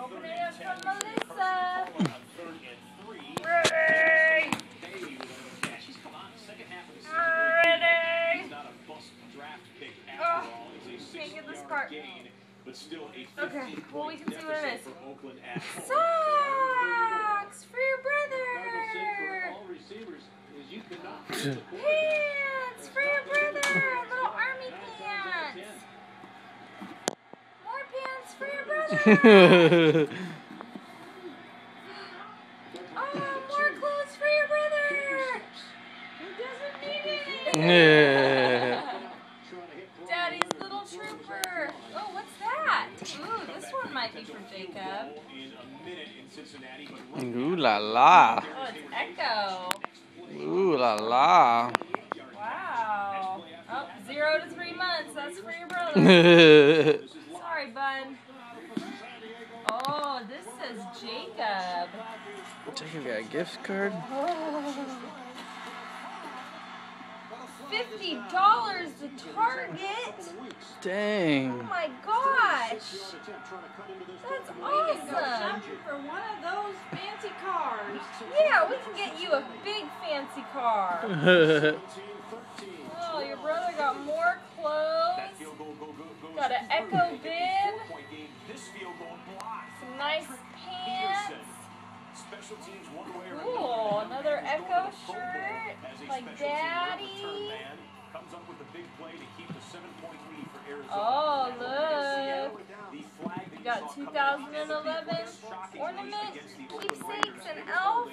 Open it up from Melissa. Ready? Ready? Oh, can't get this part. Okay, well we can see what it is. Socks for your brother. Pants for your brother. Little army pants. More pants for your brother. Oh, more clothes for your brother. He doesn't need any. Daddy's little trooper. Oh, what's that? Ooh, this one might be for Jacob. Ooh la la. Oh, it's Echo. Ooh la la. Wow. Oh, 0 to 3 months. That's for your brother. Sorry, bud. Oh, this says Jacob. Jacob got a gift card. Oh. $50 to Target. Dang. Oh my gosh. That's awesome. For one of those fancy cars. Yeah, we can get you a big fancy car. Oh, your brother got more clothes. Got an Echo bib. Some nice pants. Cool, another Echo shirt. Like Daddy. Oh, look. You got 2011 ornament, keepsakes, and elf.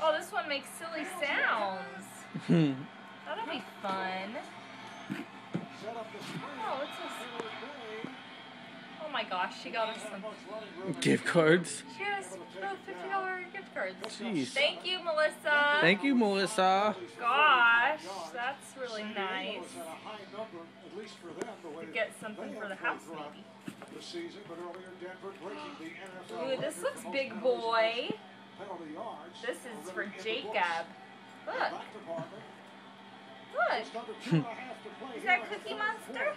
Oh, this one makes silly sounds. That'll be fun. Oh, what's this? Oh my gosh, she got us some Gift cards. She got us both $50 gift cards. Jeez. Thank you, Melissa. Thank you, Melissa. Gosh, that's really nice. To get something for the house, maybe. Ooh, this looks big boy. This is for Jacob. Look. Look. Is that Cookie Monster?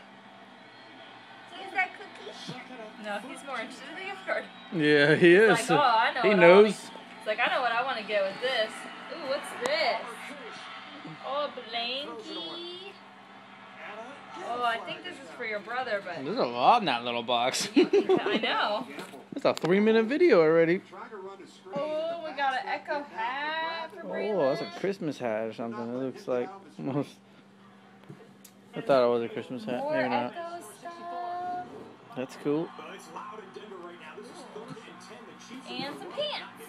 Is that Cookie? No, he's more interested in the gift card. Yeah, he is. He's like, oh, I know he what knows. It's like, I know what I want to get with this. Ooh, what's this? Oh, blankie. Oh, I think this is for your brother, but There's a lot in that little box. I know. It's a 3-minute video already. Oh, we got an Echo hat for Braylon. Oh, that's a Christmas hat or something. It looks like almost. I thought it was a Christmas hat. More Maybe not. Echo stuff. That's cool. And some pants.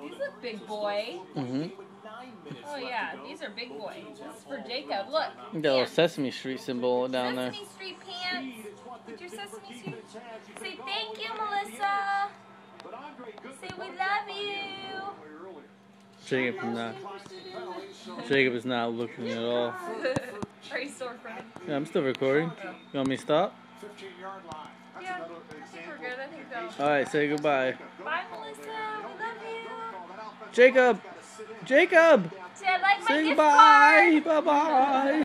These look big boy. Oh yeah, these are big boy. This is for Jacob. Look. Got a little Sesame Street symbol down there. Sesame Street pants. With your Sesame Street. Say thank you, Melissa. Say we love you. Jacob is not looking at all. Are you still recording? Yeah, I'm still recording. You want me to stop? Yeah, I think we're good. I think so. Alright, say goodbye. Bye, Melissa. We love you. Jacob! Jacob! Say I like my Say gift goodbye! card. Bye-bye!